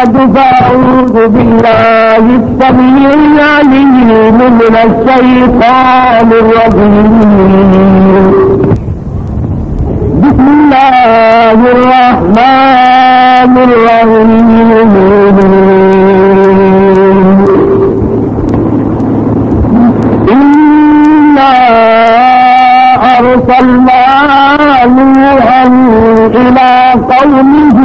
بعد فأعوذ بالله السميع العليم من الشيطان الرجيم. بسم الله الرحمن الرحيم. إنا أرسلنا نوحا إلى قومه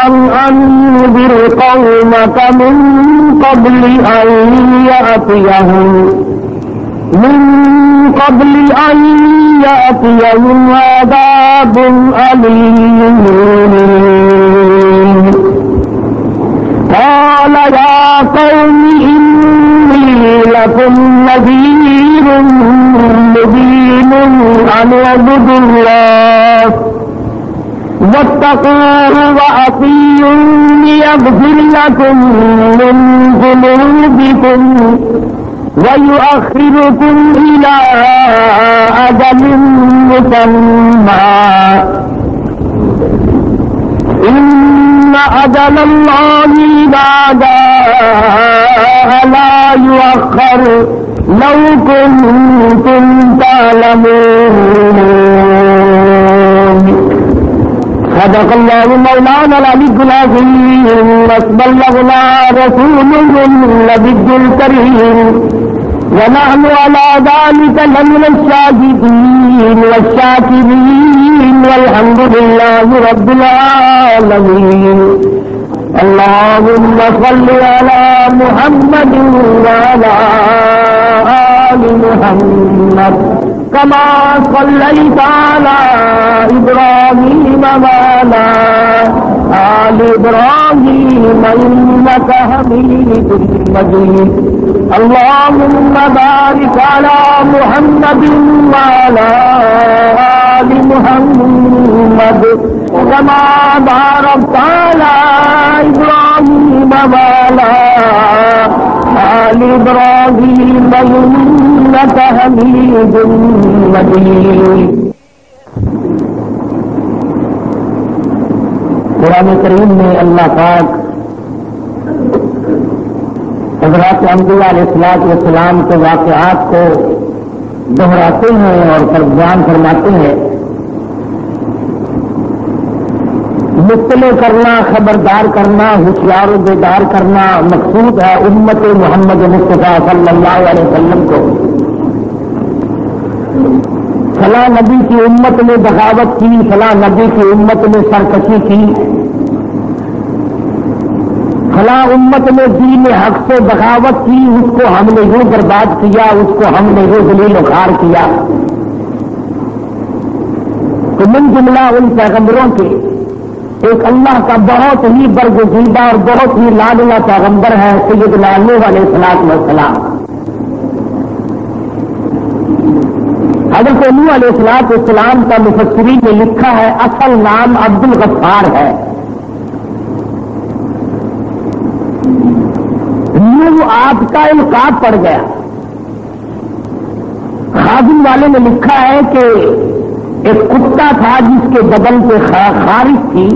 أن أنذر قومك من قبل أن يأتيهم عذاب أليم. قال يا قوم إني لكم نذير مبين أن اعبدوا الله واتقوه وأطيعوني يغفر لكم من ذنوبكم ويؤخركم إلى أجل مسمى إن أجل الله إذا جاء لا يؤخر لو كنتم تعلمون. صدق الله مولانا العلي العظيم وبلغنا رسوله النبي الكريم ونحن على ذلك لمن الشاهدين والشاكرين والحمد لله رب العالمين. اللهم صل على محمد وعلى آل محمد كما صليت على إبراهيم وعلى آل إبراهيم إنك حميد مجيد. اللهم بارك على محمد وعلى آل محمد كما باركت على إبراهيم وعلى آل إبراهيم إنك حميد مجيد. قرآن کریم میں اللہ پاک حضرات انبیاء علیہ السلام کے واقعات کو دہراتے ہیں اور بیان فرماتے ہیں. مطلع کرنا، خبردار کرنا، ہوشیار و بیدار کرنا مقصود ہے امت محمد مصطفیٰ صلی اللہ علیہ وسلم کو. فلاں نبی کی امت نے بغاوت کی، فلاں نبی کی امت نے سرکشی کی، فلاں امت نے دین حق سے بغاوت کی، اس کو ہم نے یوں برباد کیا، اس کو ہم نے یوں ذلیل و خوار کیا. تو من جملہ ان پیغمبروں کے ایک اللہ کا بہت ہی برگزیدہ اور بہت ہی لادلا پیغمبر ہے سیدنا نوح علیہ السلام. حضرت نوح علیہ السلام کا مفسرین نے لکھا ہے اصل نام عبد الغفار ہے. نوح آپ کا القاب پڑ گیا. خازن والے نے لکھا ہے کہ ایک کتا تھا جس کے بدن پہ خارش تھی،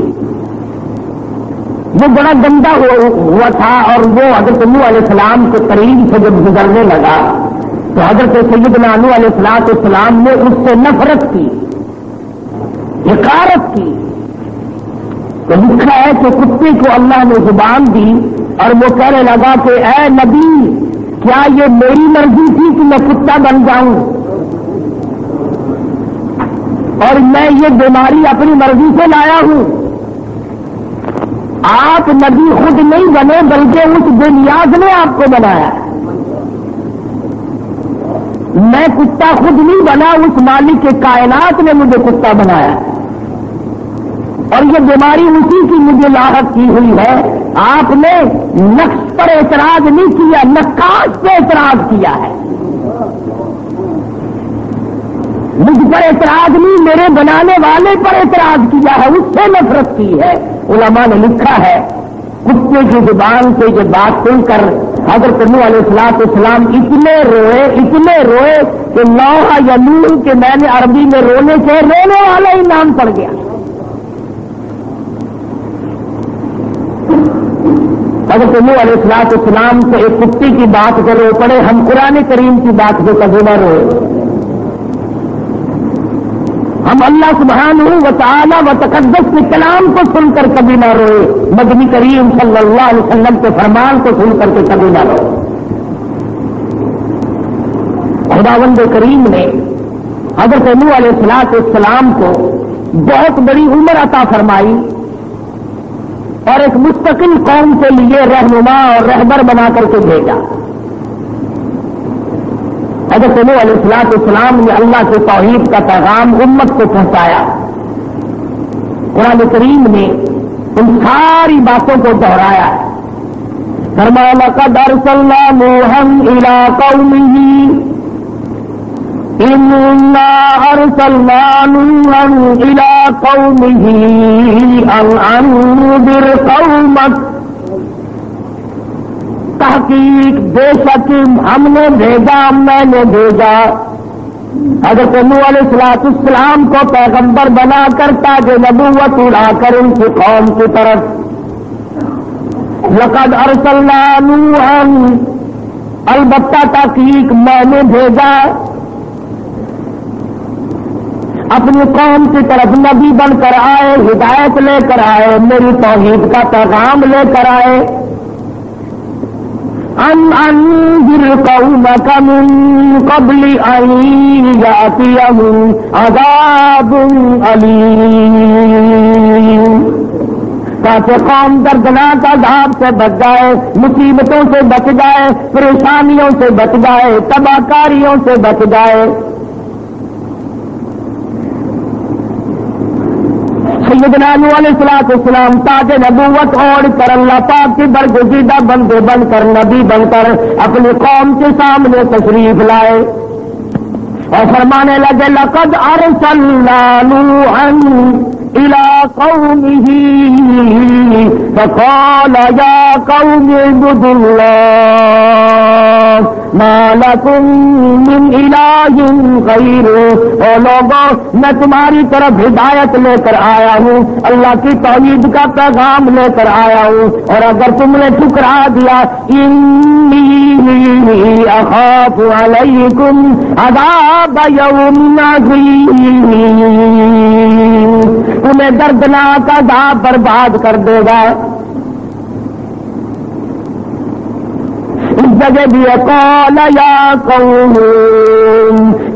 وہ بڑا گندا ہوا تھا، اور وہ حضرت نوح علیہ السلام کے قریب سے جب گزرنے لگا تو حضرت سیدنا نوح علیہ السلام نے اس سے نفرت کی، حقارت کی. تو لکھا ہے کہ کتے کو اللہ نے زبان دی اور وہ کہنے لگا کہ اے نبی، کیا یہ میری مرضی تھی کہ میں کتا بن جاؤں؟ اور میں یہ بیماری اپنی مرضی سے لایا ہوں. آپ نبی خود نہیں بنے بلکہ اس بے نیاز نے آپ کو بنایا. میں کتا خود نہیں بنا، اس مالک کے کائنات نے مجھے کتا بنایا. اور یہ بیماری اسی کی مجھے لاحق کی ہوئی ہے. آپ نے نقش پر اعتراض نہیں کیا، نقاش پہ اعتراض کیا ہے. مجھ پر اعتراض نہیں، میرے بنانے والے پر اعتراض کیا ہے، اس سے نفرت کی ہے. علماء نے لکھا ہے کتے کی زبان سے یہ بات سن کر حضرت نوح علیہ السلام اتنے روئے کہ نوح یا نوح کہ میں نے عربی میں رونے سے رونے والا ہی نام پڑ گیا. حضرت نوح علیہ السلام سے ایک کتی کی بات کو رو پڑے, ہم قرآن کریم کی بات کو کبھی نہ روئے. ہم اللہ سبحانہ و تعالی و تقدس کے کلام کو سن کر کبھی نہ روئے, نبی کریم صلی اللہ علیہ وسلم کے فرمان کو سن کر کے کبھی نہ روئے. خداوند کریم نے حضرت نوح علیہ السلام کو بہت بڑی عمر عطا فرمائی اور ایک مستقل قوم کے لیے رہنما اور رہبر بنا کر کے بھیجا. حضرت نوح علیہ السلام نے اللہ کے توحید کا پیغام امت کو پہنچایا. قرآن کریم نے ان ساری باتوں کو دہرایا. فرمایا لقد ارسلنا نوحا الى قومه انا ارسلنا نوحا الى قومه ان انذر قومك. تحقیق بے شک ہم نے بھیجا, میں نے بھیجا حضرت نوح علیہ السلام کو پیغمبر بنا کر تاج نبوت اڑا کر ان کی قوم کی طرف. لقد ارسلنا نوحا, البتہ تحقیق میں نے بھیجا اپنی قوم کی طرف نبی بن کر آئے, ہدایت لے کر آئے, میری توحید کا پیغام لے کر آئے. ان انذر قومك من قبل ان يأتيهم عذاب أليم, تاکہ قوم دردناک عذاب سے بچ جائے, مصیبتوں سے بچ جائے, پریشانیوں سے بچ جائے, تباہ کاریوں سے بچ جائے. سیدنا نوح علیہ السلام تاج نبوت اوڑھ کر اللہ پاک کی برگزیدہ بندے بن کر نبی بن کر اپنی قوم کے سامنے تشریف لائے اور فرمانے لگے لقد ارسلنا نوحا الى قومه فقال يا قوم اعبدوا الله ما لكم من اله غيره. او لوگوں میں تمہاری طرف ہدایت لے کر آیا ہوں, اللہ کی توحید کا پیغام لے کر آیا ہوں, اور اگر تم نے ٹھکرا دیا انی اخاف علیکم عذاب یوم عظیم, تمہیں دردناک عذاب برباد کر دے گا. اس جگہ بھی قال یا قوم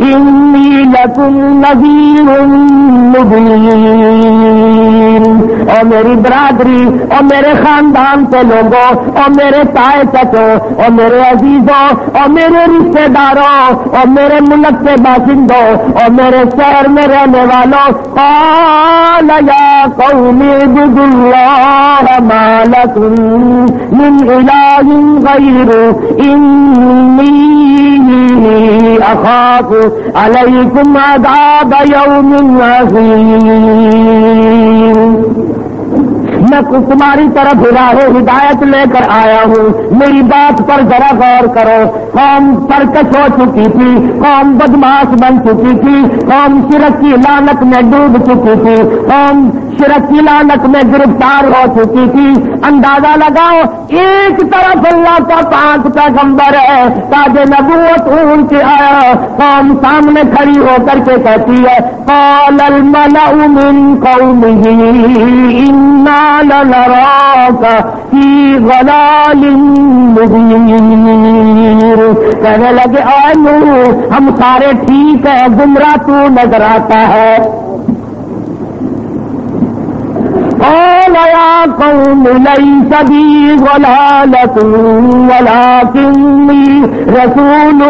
انی لکم نذیر مبین. اور میری برادری اور میرے خاندان کے لوگوں اور میرے تائے چچوں اور میرے عزیزوں اور میرے رشتے داروں اور میرے ملک کے باشندوں اور میرے شہر میں رہنے والوں, قال یا قوم اعبدوا اللہ ما لکم من الہ غیرہ انی اخاف علیکم عذاب یوم عظیم. میں تمہاری طرف راہ ہدایت لے کر آیا ہوں, میری بات پر ذرا غور کرو. قوم سرکش ہو چکی تھی, قوم بدماش بن چکی تھی, قوم شرک کی لعنت میں ڈوب چکی تھی, قوم شرک کی لعنت میں گرفتار ہو چکی تھی. اندازہ لگاؤ, ایک طرف اللہ کا 5 پیغمبر ہے, تاج نبوت اونچ کے آیا, قوم سامنے کھڑی ہو کر کے کہتی ہے قال الملأ من قومه انا لنراك في ضلال مبين. کہنے لگے اے نوح ہم سارے ٹھیک ہیں, گمراہ تو نظر آتا ہے. قال يا قوم ليس بي ضلالة ولكني رسول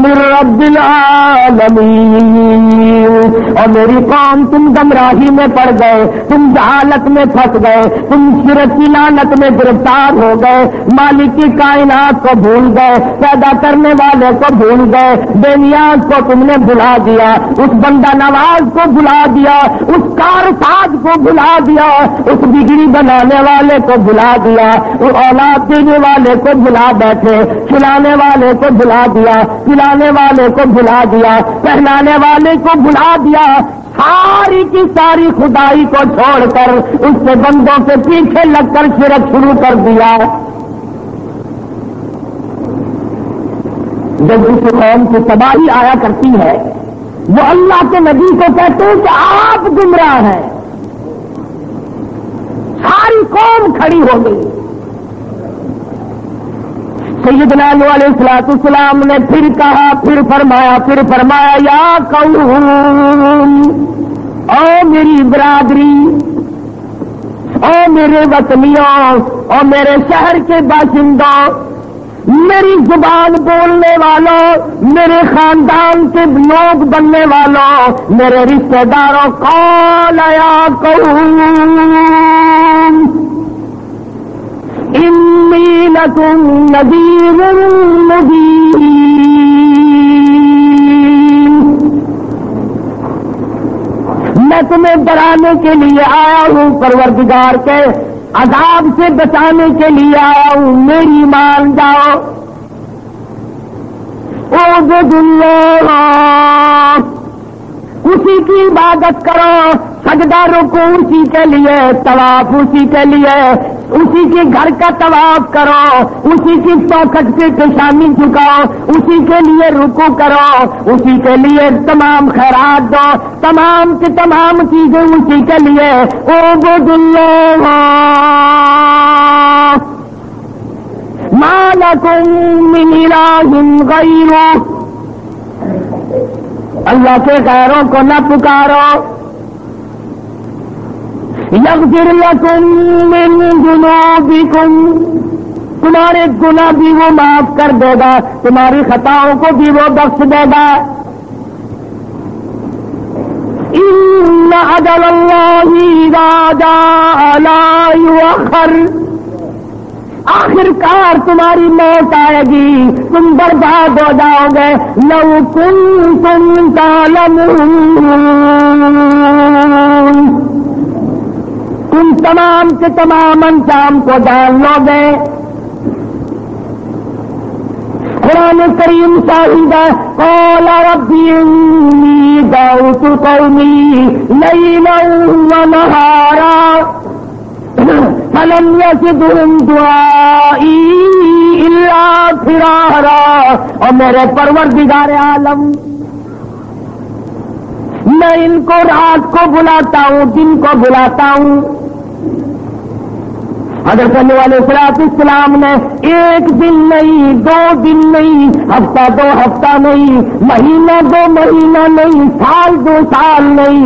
من رب العالمين. اور میری قوم تم گمراہی میں پڑ گئے, تم جہالت میں پھنس گئے, تم شرک کی لعنت میں گرفتار ہو گئے, مالک کی کائنات کو بھول گئے, پیدا کرنے والے کو بھول گئے, بے نیاز کو تم نے بھلا دیا, اس بندہ نواز کو بھلا دیا, اس کار ساز کو بھلا دیا, اس بگڑی بنانے والے کو بھلا دیا، اولاد دینے والے کو بھلا بیٹھے، کھلانے والے کو بھلا دیا، پلانے والے کو بھلا دیا، پہنانے والے کو بھلا دیا، ساری کی ساری خدائی کو چھوڑ کر اس سے بندوں کے پیچھے لگ کر شرک شروع کر دیا۔ جب اس قوم کی تباہی آیا کرتی ہے، وہ اللہ کے نبی کو کہتے ہیں کہ آپ گمراہ ہیں، ساری قوم کھڑی ہو گئی۔ سیدنا نوح علیہ السلام نے پھر کہا، پھر فرمایا یا قوم، او میری برادری، او میرے وطنیوں، او میرے شہر کے باشندوں، میری زبان بولنے والوں، میرے خاندان کے لوگ بننے والوں، میرے رشتہ داروں، قال یا قوم انی لکم نذیر مبین، میں تمہیں ڈرانے کے لیے آیا ہوں، پروردگار کے عذاب سے بچانے کے لیے آیا ہوں، میری مان جاؤ۔ اعبدوا اللہ، اسی کی عبادت کرو، سجدہ رکوع اسی کے لیے، طواف اسی کے لیے، اسی کے گھر کا طواف کرو، اسی کی چوکھٹ سے پیشانی جھکاؤ، اسی کے لیے رکوع کرو، اسی کے لیے تمام خیرات دو، تمام کی تمام چیزیں اسی کے لیے۔ اعبدوا اللہ ما لکم من الہ غیرہ، اللہ کے غیروں کو نہ پکارو۔ یغفر لکم من ذنوبکم، تمہارے گناہ بھی وہ معاف کر دے گا، تمہاری خطاؤں کو بھی وہ بخش دے گا۔ ان اجل اللہ اذا جاء لا یؤخر، آخر کار تمہاری موت آئے گی، تم برباد ہو جاؤ گے۔ لو کنتم تعلمون، تم تمام کے تمام انجام کو جان لو گے۔ قرآن کریم شاہد ہے، قال رب انی دعوت قومی لیلا ونہارا فلم یزدہم دعائی الا فرارا، اور میرے پروردگار عالم، میں ان کو رات کو بلاتا ہوں، دن کو بلاتا ہوں۔ حضرت نوح علیہ السلام نے ایک دن نہیں، دو دن نہیں، ہفتہ دو ہفتہ نہیں، مہینہ دو مہینہ نہیں، سال دو سال نہیں،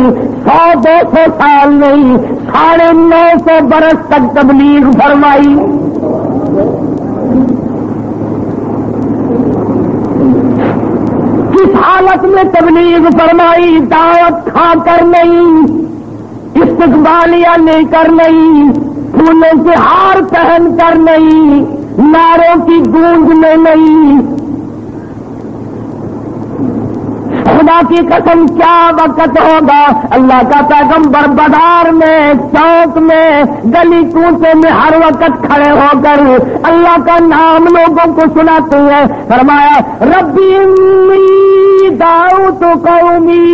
100-200 سال نہیں، 950 برس تک تبلیغ فرمائی۔ کس حالت میں تبلیغ فرمائی؟ دعوت کھا کر نہیں، استقبالیہ لے کر نہیں، پھولوں کے ہار پہن کر نہیں، نعروں کی گونج میں نہیں۔ خدا کی قسم کیا وقت ہوگا، اللہ کا پیغمبر بازار میں، چوک میں، گلی کوچے میں ہر وقت کھڑے ہو کر اللہ کا نام لوگوں کو سناتے ہیں۔ فرمایا ربی انی دعوت قومی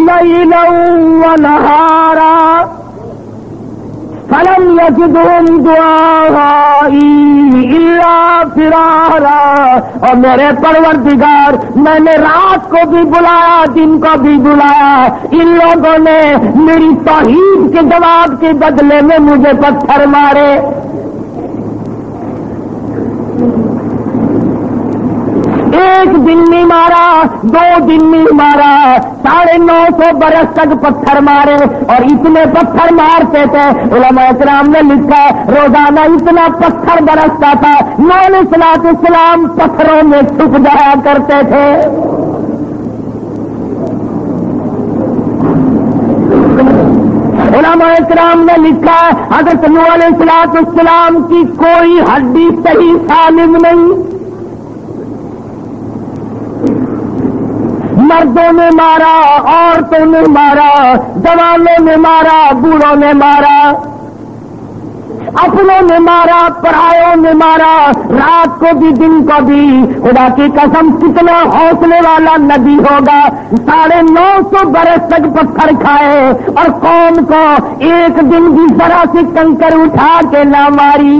لیلا ونہارا فلم یزدہم دعائی الا فرارا، اور میرے پروردگار، میں نے رات کو بھی بلایا، دن کو بھی بلایا، ان لوگوں نے میری توحید کے جواب کے بدلے میں مجھے پتھر مارے۔ ایک دن نہیں مارا، 2 دن نہیں مارا، 950 برس تک پتھر مارے، اور اتنے پتھر مارتے تھے، علماء کرام نے لکھا روزانہ اتنا پتھر برستا تھا، نوح علیہ السلام پتھروں میں چھپ جایا کرتے تھے۔ علماء کرام نے لکھا حضرت نوح علیہ السلام کی کوئی ہڈی صحیح سالم نہیں، مردوں نے مارا، عورتوں نے مارا، جوانوں نے مارا، بوڑھوں نے مارا، اپنوں نے مارا، پرایوں نے مارا، رات کو بھی دن کو بھی۔ خدا کی قسم کتنا حوصلے والا نبی ہوگا، 950 برس تک پتھر کھائے اور قوم کو ایک دن بھی ذرا سے کنکر اٹھا کے نہ ماری،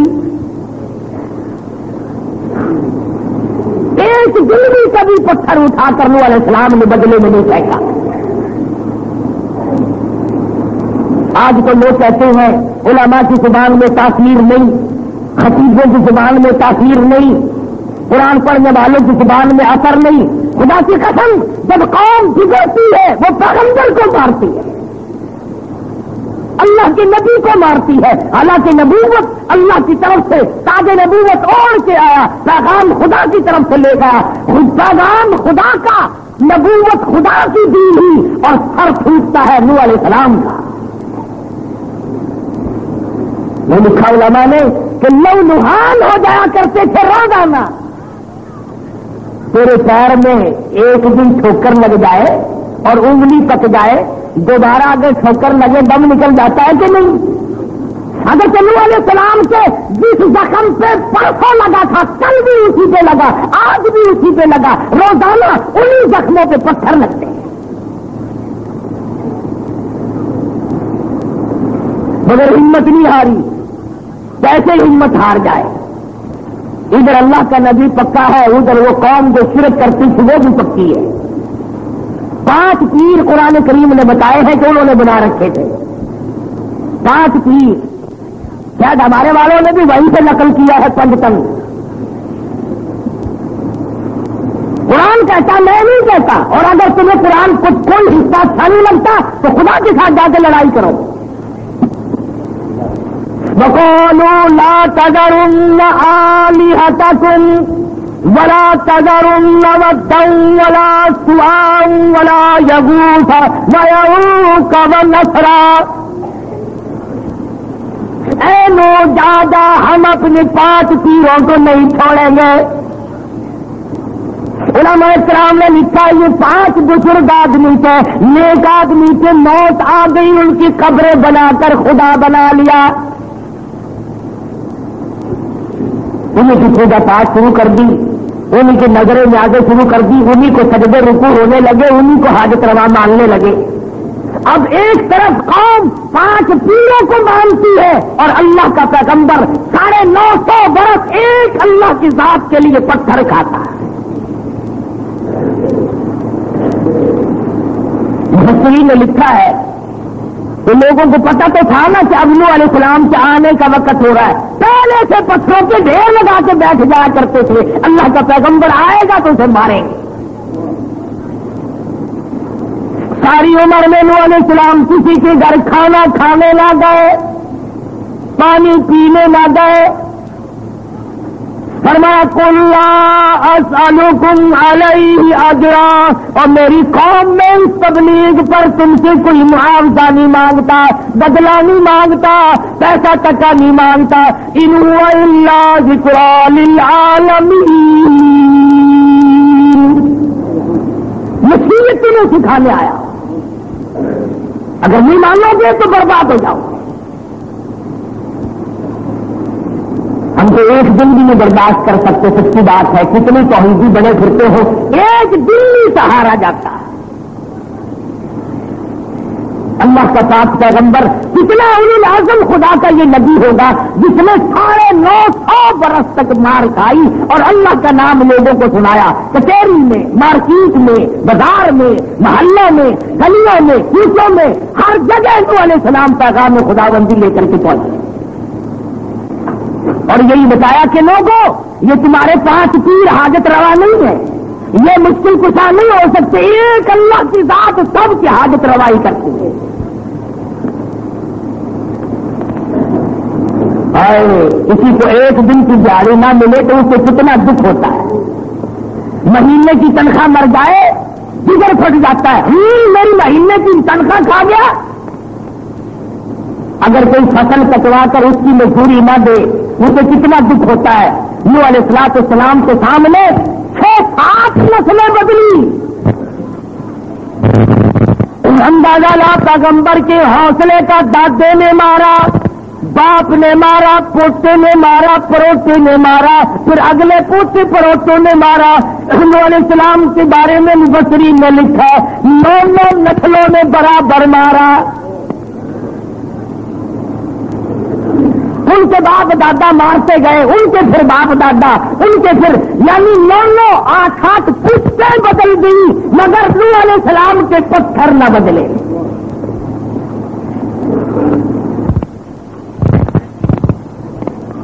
ایک دن بھی کبھی پتھر اٹھا کر نوح علیہ السلام نے بدلے میں نہیں پھینکا۔ آج تو لوگ کہتے ہیں علماء کی زبان میں تاثیر نہیں، خطیبوں کی زبان میں تاثیر نہیں، قرآن پڑھنے والوں کی زبان میں اثر نہیں۔ خدا کی قسم جب قوم بگڑتی ہے وہ پیغمبر کو مارتی ہے، اللہ کے نبی کو مارتی ہے، حالانکہ نبوت اللہ کی طرف سے تاج نبوت اوڑھ کے آیا، پیغام خدا کی طرف سے لے گا، پیغام خدا کا، نبوت خدا کی دی ہوئی، اور سر پھوٹتا ہے نوح علیہ السلام کا۔ وہ لکھا علماء نے کہ لو نحال ہو جایا کرتے تھے روزانہ، تیرے پیر میں ایک دن ٹھوکر لگ جائے اور انگلی پک جائے، دوبارہ اگر ٹھوکر لگے دم نکل جاتا ہے کہ نہیں؟ اگر نوح علیہ السلام کے جس زخم پہ پرسوں لگا تھا کل بھی اسی پہ لگا، آج بھی اسی پہ لگا، روزانہ انہی زخموں پہ پتھر لگتے ہیں، مگر ہمت نہیں ہاری، کیسے ہمت ہار جائے؟ ادھر اللہ کا نبی پکا ہے، ادھر وہ قوم جو شرک کرتی تھی وہ بھی پکی ہے۔ 5 پیر قرآن کریم نے بتائے ہیں کہ انہوں نے بنا رکھے تھے، 5 پیر، شاید ہمارے والوں نے بھی وہیں سے نقل کیا ہے تنگ تنگ۔ قرآن کہتا میں نہیں کہتا، اور اگر تمہیں قرآن کو کوئی حصہ اچھا نہیں لگتا تو خدا کے ساتھ جا کے لڑائی کرو۔ وَقَالُوا لَا تَذَرُنَّ آلِهَتَكُمْ وَلَا تَذَرُنَّ وَدًّا وَلَا سُوَاعًا وَلَا يَغُوثَ وَيَعُوقَ وَنَسْرًا۔ اے نوجادہ، ہم اپنے 5 پیروں کو نہیں چھوڑیں گے۔ علماء کرام نے لکھا یہ 5 بزرگ آدمی تھے، نیک آدمی تھے، موت آ گئی، ان کی قبریں بنا کر خدا بنا لیا، انہیں کی پوجا پاٹ شروع کر دی، انہیں کی نظریں نیازیں شروع کر دی، انہیں کو سجدے رکوع ہونے لگے، انہیں کو حاجت روا ماننے لگے۔ اب ایک طرف قوم 5 پیروں کو مانتی ہے اور اللہ کا پیغمبر 950 برس ایک اللہ کی ذات کے لیے پتھر کھاتا ہے۔ مفسرین نے لکھا ہے کہ لوگوں کو پتا تو تھا نا کہ اب نوح علیہ السلام کے آنے کا وقت ہو رہا ہے، پہلے سے پتھروں کے ڈھیر لگا کے بیٹھ جایا کرتے تھے، اللہ کا پیغمبر آئے گا تو اسے ماریں گے۔ ساری عمر میں نوح علیہ السلام کسی کے گھر کھانا کھانے نہ گئے، پانی پینے نہ گئے، فرمایا قل لا اسألکم علیہ اجرا، اور میری قوم میں اس تبلیغ پر تم سے کوئی معاوضہ نہیں مانگتا، بدلہ نہیں مانگتا، پیسہ ٹکا نہیں مانگتا، ان هو الا ذکری للعالمین، نصیحت تمہیں سکھانے آیا، اگر نہیں مانو گے تو برباد ہو جاؤ۔ ہم تو ایک دن بھی نہیں برداشت کر سکتے، سچی بات ہے، کتنی توحیدی بنے پھرتے ہو، ایک دن نہیں سہارا جاتا۔ اللہ کا پاک پیغمبر کتنا اولو العزم خدا کا یہ نبی ہوگا جس نے 950 برس تک مار کھائی اور اللہ کا نام لوگوں کو سنایا، کچہری میں، مارکیٹ میں، بازار میں، محلوں میں، گلیوں میں، کوچوں میں، ہر جگہ نوح علیہ السلام پیغام خداوندی لے کر کے پہنچے، اور یہی بتایا کہ لوگوں یہ تمہارے 5 پیر حاجت روا نہیں ہے، یہ مشکل کشا نہیں ہو سکتے، ایک اللہ کی ذات سب کی حاجت روائی کرتی ہے۔ کسی کو ایک دن کی دیہڑی نہ ملے تو اسے کتنا دکھ ہوتا ہے، مہینے کی تنخواہ مر جائے جگر پھٹ جاتا ہے، میری مہینے کی تنخواہ کھا گیا۔ اگر کوئی فصل کٹوا کر اس کی مزدوری نہ دے اسے کتنا دکھ ہوتا ہے۔ نوح علیہ السلام کے سامنے 6-7 نسلیں بدلی، اندازہ لا پیغمبر کے حوصلے کا دادے نے مارا، باپ نے مارا، پوتے نے مارا، پڑوتے نے مارا، پھر اگلے پوتے پڑوتوں نے مارا۔ نوح علیہ السلام کے بارے میں مفسرین نے لکھا 9 نسلوں نے برابر مارا۔ ان کے باپ دادا مارتے گئے، ان کے پھر باپ دادا، ان کے پھر، یعنی 9 8 پشتیں بدل گئی، مگر نوح علیہ السلام کے پتھر نہ بدلے۔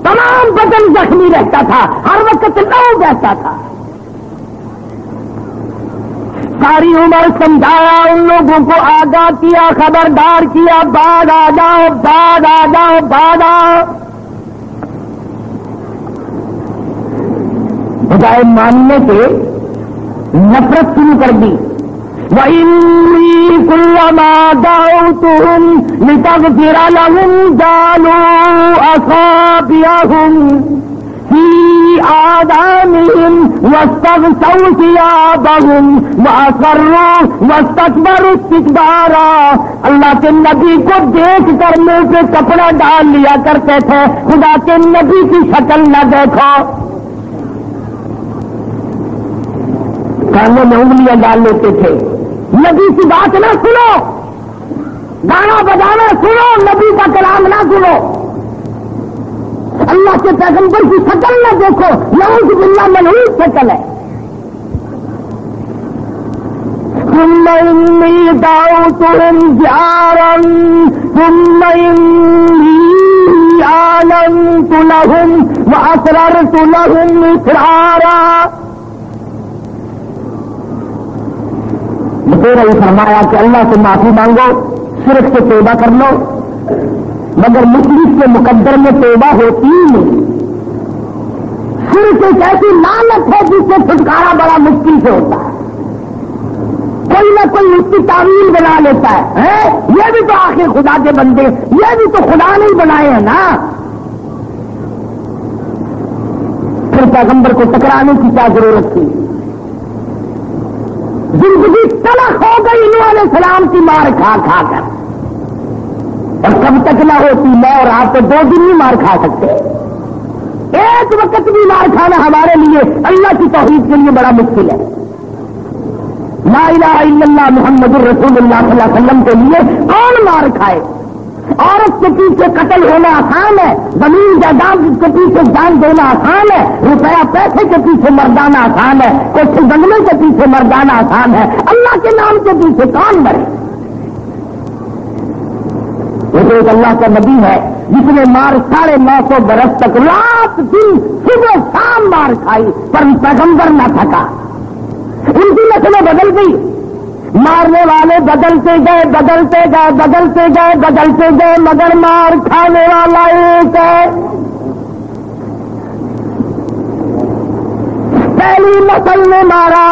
تمام بدن زخمی رہتا تھا، ہر وقت لو بہتا تھا۔ ساری عمر سمجھایا، ان لوگوں کو آگاہ کیا، خبردار کیا، بعد آ جاؤ، بعد آ جاؤ، بعد آؤ۔ بجائے ماننے کے نفرت شروع کر دی۔ وَإِنِّي كُلَّمَا دَعَوْتُهُمْ لِتَغْفِرَ لَهُمْ جَعَلُوا أَصَابِعَهُمْ فِي آذَانِهِمْ وَاسْتَغْشَوْا ثِيَابَهُمْ وَأَصَرُّوا وَاسْتَكْبَرُوا اسْتِكْبَارًا۔ اللہ کے نبی کو دیکھ کر منہ پہ کپڑا ڈال لیا کرتے تھے، خدا کے نبی کی شکل نہ دیکھو۔ کانوں میں انگلیاں ڈال لیتے تھے، نبی کی بات نہ سنو، گانا بجانا سنو، نبی کا کلام نہ سنو، اللہ کے پیغمبر کی شکل نہ دیکھو، نعوذ باللہ ملعون شکل ہے۔ ثم إني دعوتهم جهارا ثم إني أعلنت لهم وأسررت لهم إسرارا۔ بطور یہ فرمایا کہ اللہ سے معافی مانگو، شرک سے توبہ کر لو، مگر مشرک کے مقدر میں توبہ ہوتی ہی نہیں۔ شرک ایک ایسی لعنت ہے جس سے چھٹکارا بڑا مشکل سے ہوتا ہے، کوئی نہ کوئی اس کی تعویل بنا لیتا ہے۔ یہ بھی تو آخر خدا کے بندے، یہ بھی تو خدا نہیں بنائے ہیں نا، پھر پیغمبر کو ٹکرانے کی کیا ضرورت تھی؟ زندگی تلخ ہو گئی نوح علیہ السلام کی مار کھا کھا کر، اور کب تک نہ ہوتی؟ میں اور آپ تو 2 دن ہی مار کھا سکتے، ایک وقت بھی مار کھانا ہمارے لیے اللہ کی توحید کے لیے بڑا مشکل ہے۔ لا الہ الا اللہ محمد الرسول اللہ صلی اللہ علیہ وسلم کے لیے کون مار کھائے؟ عورت کے پیچھے قتل ہونا آسان ہے، زمین جائیداد کے پیچھے جان دینا آسان ہے، روپیہ پیسے کے پیچھے مر جانا آسان ہے، کوئی بنگلے کے پیچھے مر جانا آسان ہے، اللہ کے نام کے پیچھے کون مرے؟ وہ تو ایک اللہ کا نبی ہے جس نے مار 950 برس تک رات دن صبح شام مار کھائی، پر پیغمبر نہ تھکا۔ ان کی نسلیں بدل گئی، مارنے والے بدلتے گئے بدلتے گئے بدلتے گئے بدلتے گئے، مگر مار کھانے والا ایک ہے۔ پہلی نسل نے مارا،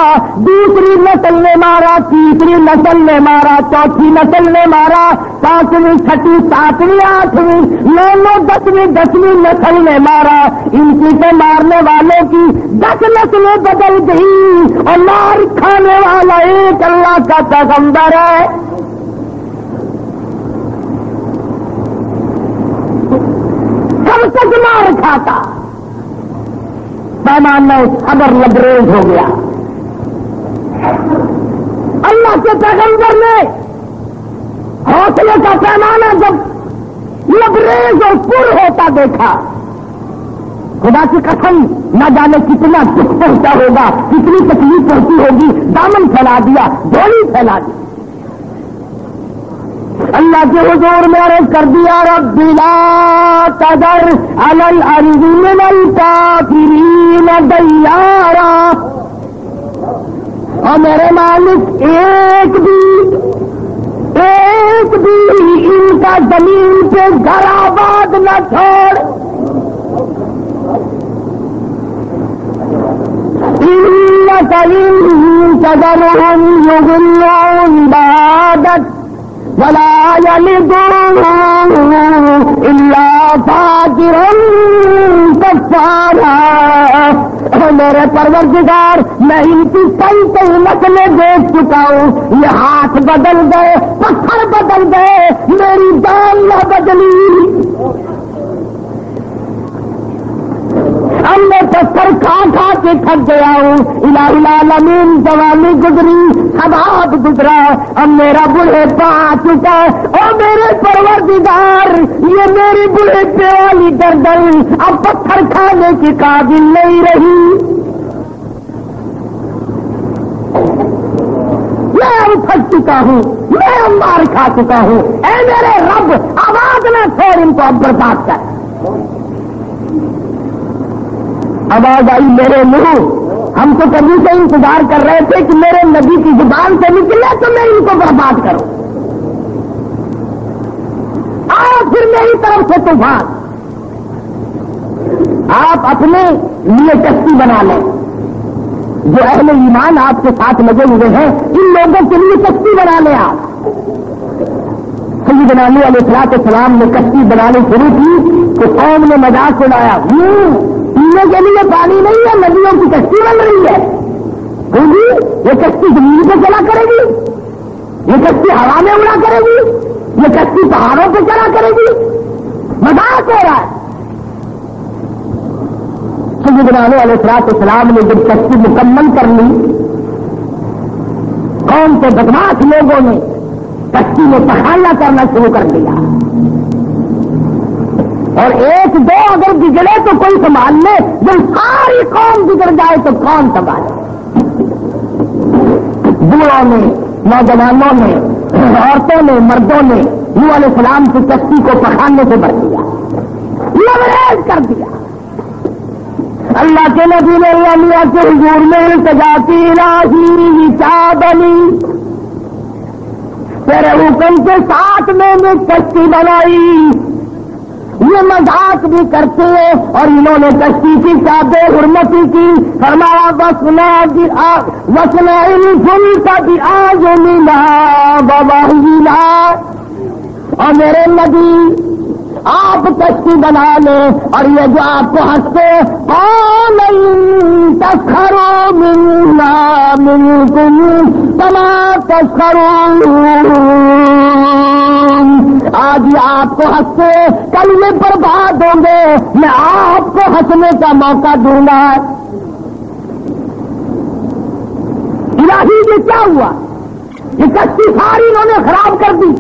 دوسری نسل نے مارا، تیسری نسل نے مارا، چوتھی نسل نے مارا، 5ویں 6ویں 7ویں 8ویں 9ویں 10ویں 10ویں نسل نے مارا۔ ان کی سے مارنے والوں کی 10 نسلیں بدل گئی، اور مار کھانے والا ایک اللہ کا پیغمبر ہے۔ کب تک مار کھاتا؟ پیمانہ صبر لبریز ہو گیا۔ اللہ کے پیغمبر نے حوصلے کا پیمانہ جب لبریز اور پر ہوتا دیکھا، خدا کی قسم نہ جانے کتنا دکھ پہنچا ہوگا، کتنی تکلیف پہنچی ہوگی، دامن پھیلا دیا، ڈولی پھیلا دی۔ اللہ کے حضور میں عرض کر دیا رب لا تذر علی الارض من الکافرین دیارا، اور میرے مالک ایک بھی ان کا زمین پہ گھر آباد نہ چھوڑ۔ انک ان تذرهم یضلوا عبادک ولا يلدون الا فاجرا کفارا۔ میرے پروردگار میں ان کی کئی نسلیں دیکھ چکا ہوں، یہ ہاتھ بدل گئے، پتھر بدل گئے، میری جان نہ بدلی۔ اب میں پتھر کھا کھا کے تھک گیا ہوں، الہ العالمین جوانی گزری، شباب گزرا، اب میرا بڑھاپا آ چکا، اور میرے پروردگار یہ میری بڑھاپے والی گردن اب پتھر کھانے کے قابل نہیں رہی، میں اب تھک چکا ہوں، میں اب مار کھا چکا ہوں، اے میرے رب آواز نہ چھوڑ، ان کو اب برباد کر۔ آواز آئی میرے منہ، ہم تو کبھی سے انتظار کر رہے تھے کہ میرے نبی کی زبان سے نکلے تو میں ان کو برباد کروں، آؤ پھر میری طرف سے طوفان، آپ اپنے لیے کشتی بنا لیں، جو اہل ایمان آپ کے ساتھ لگے ہوئے ہیں ان لوگوں کے لیے کشتی بنا لیں۔ آپ سیدنا نوح علیہ السلام نے کشتی بنانی شروع کی تو قوم نے مذاق اڑایا، پینے کے لیے پانی نہیں ہے، ندیوں کی کشتی بن رہی ہے، جی یہ کشتی زمین پہ چلا کرے گی، یہ کشتی ہوا میں اڑا کرے گی، یہ کشتی پہاڑوں پہ چلا کرے گی، مذاق ہو رہا ہے۔ سیدنا نوح علیہ السلام نے جب کشتی مکمل کر لی، قوم کے بدماش لوگوں نے کشتی میں پخانہ کرنا شروع کر دیا، اور ایک دو اگر بگڑے تو کوئی سنبھال لے، جب ساری قوم بگڑ جائے تو کون سنبھالے؟ بوڑھوں نے، نوجوانوں نے، عورتوں نے، مردوں نے نوح علیہ السلام کی کشتی کو پخانے سے بھر دیا، لیوریج کر دیا۔ اللہ کے نبی نے اللہ کے حضور میں التجا کی، الہی کیا بنی، تیرے حکم کے ساتھ میں نے کشتی بنائی، یہ مذاق بھی کرتے ہیں، اور انہوں نے کشتی کی کیا بے حرمتی کی، فرمایا وسنا الفلک بأعیننا ووحینا، اور میرے نبی آپ کشتی بنا لیں، اور یہ جو آپ کو ہنستے قال ان تسخروا منا منکم کما تسخرون، آج یہ آپ کو ہنستے کل یہ برباد ہوں گے، میں آپ کو ہنسنے کا موقع دوں گا۔ الہی یہ کیا ہوا؟ یہ کشتی ساری انہوں نے خراب کر دی،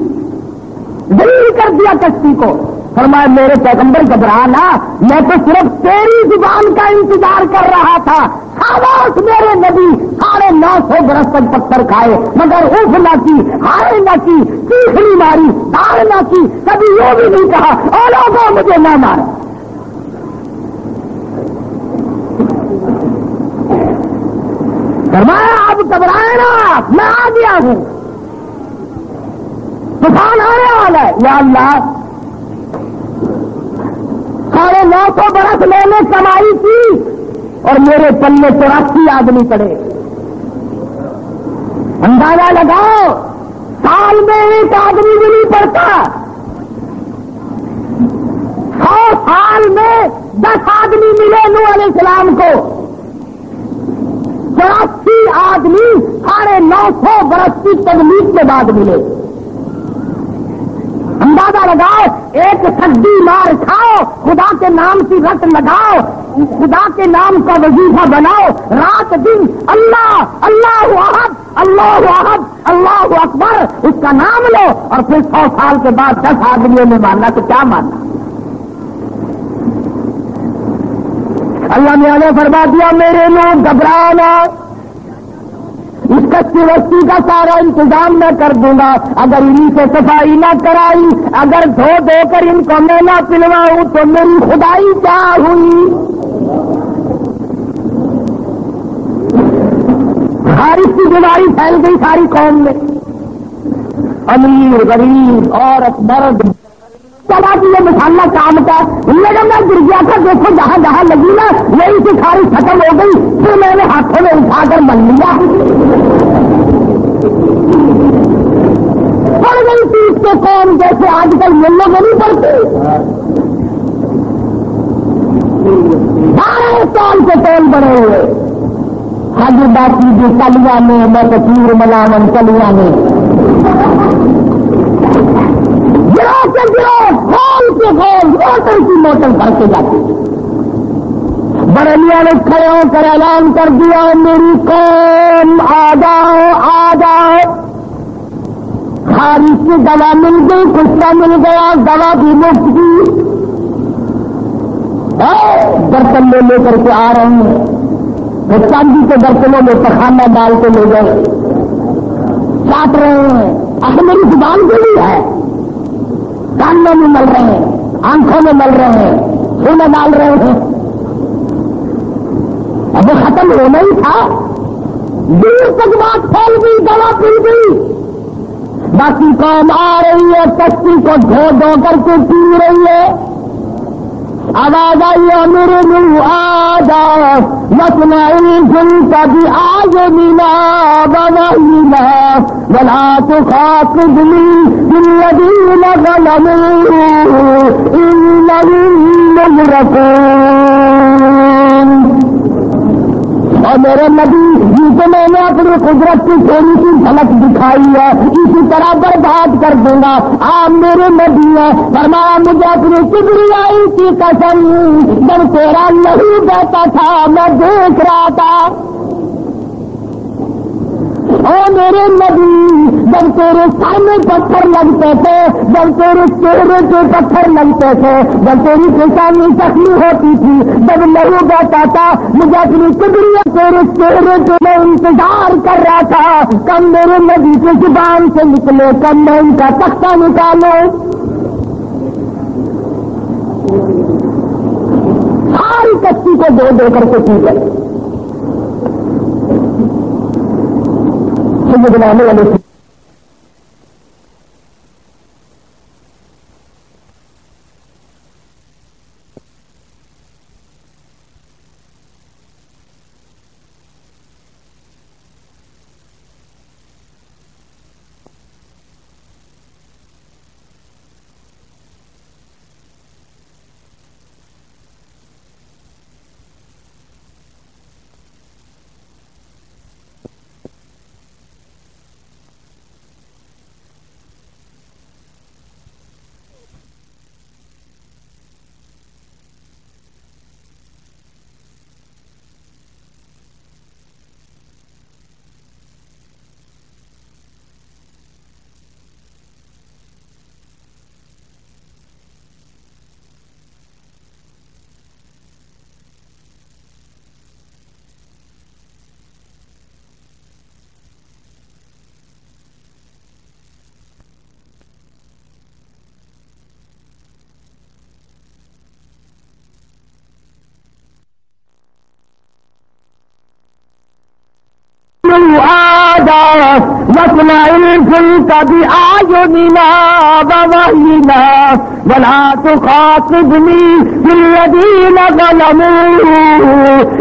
ذلیل کر دیا کشتی کو۔ فرمایا میرے پیغمبر گھبرانا، میں تو صرف تیری زبان کا انتظار کر رہا تھا، خاموش میرے نبی 950 برس تک پتھر کھائے مگر اف نہ کی، ہائے نہ کی، چیخ نہیں ماری، تار نہ کی، کبھی یہ بھی نہیں کہا اور لوگوں مجھے نہ مارا۔ فرمایا اب گھبرائے نا، میں آ گیا ہوں، طوفان آنے والا ہے، یا اللہ 950 برس میں نے کمائی کی اور میرے پلے 84 آدمی پڑے، اندازہ لگاؤ سال میں ایک آدمی بھی نہیں پڑتا، 100 سال میں 10 آدمی ملے نوح علیہ السلام کو، 84 آدمی 950 برس کی تبلیغ کے بعد ملے۔ اندازہ لگاؤ، ایک سدی مار کھاؤ، خدا کے نام کی رٹ لگاؤ، خدا کے نام کا وظیفہ بناؤ، رات دن اللہ اللہ احد اللہ احد اللہ اکبر اس کا نام لو، اور پھر 100 سال کے بعد 10 آدمیوں نے ماننا تو کیا ماننا؟ اللہ نے فرما دیا میرے لوگ گھبرانا، اس کشتی وستی کا سارا انتظام میں کر دوں گا، اگر انہیں سے صفائی نہ کرائی، اگر دھو دھو کر ان کو میں نہ پلواؤں تو میری خدائی کیا ہوئی؟ بارش کی بیماری پھیل گئی ساری قوم میں، امیر غریب عورت مرد چلا کہ یہ مسالہ کام کا، جب میں گر گیا تھا دیکھو جہاں جہاں لگی نا یہی سے ساری ختم ہو گئی، پھر میں نے ہاتھوں میں اٹھا کر مل لیا، پڑ گئی تھی اس کے قوم جیسے آج کل ملوں میں نہیں پڑتی، 12 سال کے تول بڑے ہوئے، حاجی باقی جو کلیاں میں میں کثیر ملامن کلیاں میں گرو کے گرو کھول کے کھول موٹر کی موٹر بھر کے جاتی، بریلیوں نے کھڑے ہو کر اعلان کر دیا میری قوم آ جاؤ آ جاؤ. خارش کی دوا مل گئی, کچھ مل گیا, دوا بھی مفت کی. برتن لے کر کے آ رہے ہیں, وہ چاندی کے برتنوں میں پخانا ڈال کے لے گئے, چاٹ رہے ہیں. میری زبان کے لیے ہے, کانوں میں مل رہے ہیں, آنکھوں میں مل رہے ہیں, منہ میں ڈال رہے ہیں. اب وہ ختم ہونا ہی تھا, دور تک بات پھیل گئی, دوا پل گئی. باقی قوم آ رہی ہے, کشتی کو دھو دھو کر کے پی رہی ہے. آواز آئی میرے منہ آ جا مسنا جن کا بھی آج مینا بنا بلا تو خاص دلی دل اور میرے نبی جن کو میں نے اپنی قدرت کی تھوڑی سی جھلک دکھائی ہے, اسی طرح برباد کر دوں گا. آپ میرے نبی ہیں, فرمایا مجھے اپنی کبریائی کی قسم, جب تیرا نہیں بہتا تھا میں دیکھ رہا تھا. او میرے نبی, جب تیرے سر میں پتھر لگتے تھے, جب تیرے چہرے پہ پتھر لگتے تھے, جب تیری پیشانی زخمی ہوتی تھی, جب لہو بہتا تھا, مجھے اپنی کبریاں تیرے چہرے پہ میں انتظار کر رہا تھا. کب میرے نبی کے زبان سے نکلے, کب میں ان کا تختہ نکالوں. ساری کشتی کو دو دے کر کے پی گئے. بنانے والے مسنا الفلك بأعيننا ووحينا ولا تخاطبني في الذين ظلموا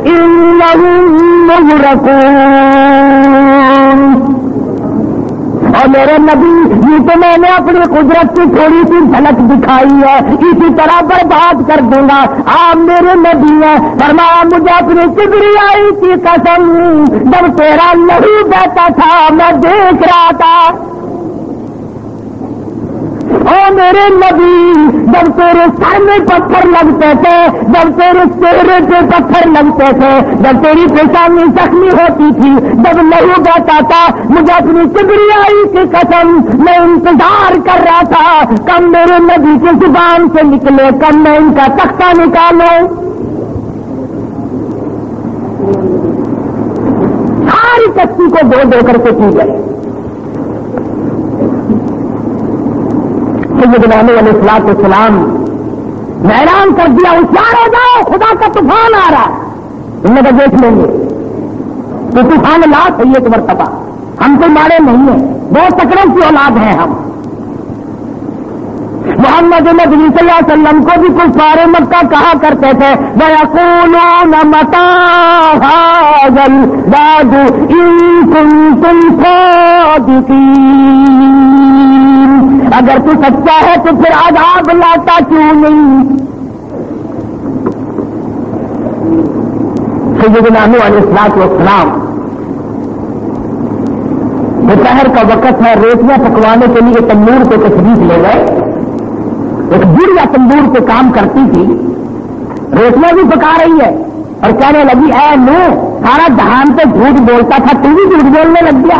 إنهم مغرقون. اور میرے نبی یہ تو میں نے اپنی قدرت کی تھوڑی سی جھلک دکھائی ہے, اسی طرح برباد کر دوں گا. آپ میرے نبی ہیں, فرمایا مجھے اپنی کبریائی کی قسم, جب تیرا لہو بہتا تھا میں دیکھ رہا تھا. او میرے نبی, جب تیرے سر میں پتھر لگتے تھے, جب تیرے چہرے پہ پتھر لگتے تھے, جب تیری پیشانی زخمی ہوتی تھی, جب لہو بہتا تھا, مجھے اپنی کبریائی کی قسم میں انتظار کر رہا تھا. کب میرے نبی کی زبان سے نکلے, کب میں ان کا تختہ نکالوں. ساری کشتی کو دو دو کر کے پی گئے. بنانے والے الصلوۃ والسلام نے اعلان کر دیا ہوشیار ہو جاؤ, خدا کا طوفان آ رہا ہے. ان نے تو دیکھ لیں گے تو طوفان لا صحیح ایک مرتبہ, ہم کوئی مارے نہیں ہیں, بہت تکڑوں کی اولاد ہیں ہم. محمد نبی صلی اللہ علیہ وسلم کو بھی کفار مکہ کہا کرتے تھے وَيَقُولُونَ مَتَىٰ هَٰذَا الْوَعْدُ إِن كُنتُمْ صَادِقِينَ. اگر تو سچا ہے تو پھر عذاب لاتا کیوں نہیں. سیدنا نوح علیہ السلام دوپہر کا وقت ہے, روٹیاں پکوانے کے لیے تندور کو تشریف لے گئے. ایک بڑھیا تندور پہ کام کرتی تھی, روٹیاں بھی پکا رہی ہے, اور کہنے لگی اے نو سارا جہان تو جھوٹ بولتا تھا تو بھی جھوٹ بولنے لگ گیا.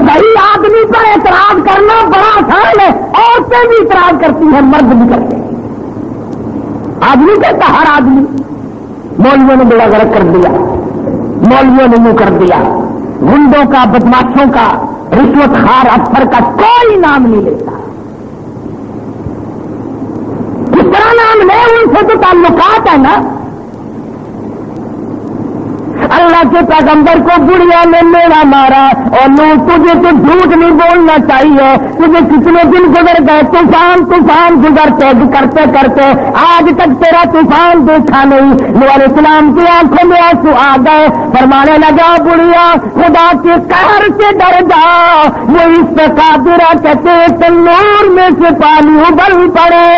صحیح آدمی پر اعتراض کرنا بڑا آسان ہے, عورتیں بھی اعتراض کرتی ہیں, مرد بھی کرتے ہیں. آدمی کہتا ہر آدمی مولویوں نے بڑا غلط کر دیا, مولویوں نے یوں کر دیا, گنڈوں کا, بدماشوں کا, رشوت خوار افسر کا کوئی نام نہیں لیتا. کس طرح نام لے, ان سے تو تعلقات ہے نا. اللہ کے پیغمبر کو بڑھیا نے میرا مارا, اور نو تجھے تو جھوٹ نہیں بولنا چاہیے. تجھے کتنے دن گزر گئے, طوفان گزرتے کرتے کرتے آج تک تیرا طوفان دیکھا نہیں. نوح علیہ السلام کی آنکھوں میں آنسو آ گئے, فرمانے لگا بڑھیا خدا کے قہر سے ڈر جا, وہ اس سے قادرہ کہتے تنور میں سے پانی ابل پڑے.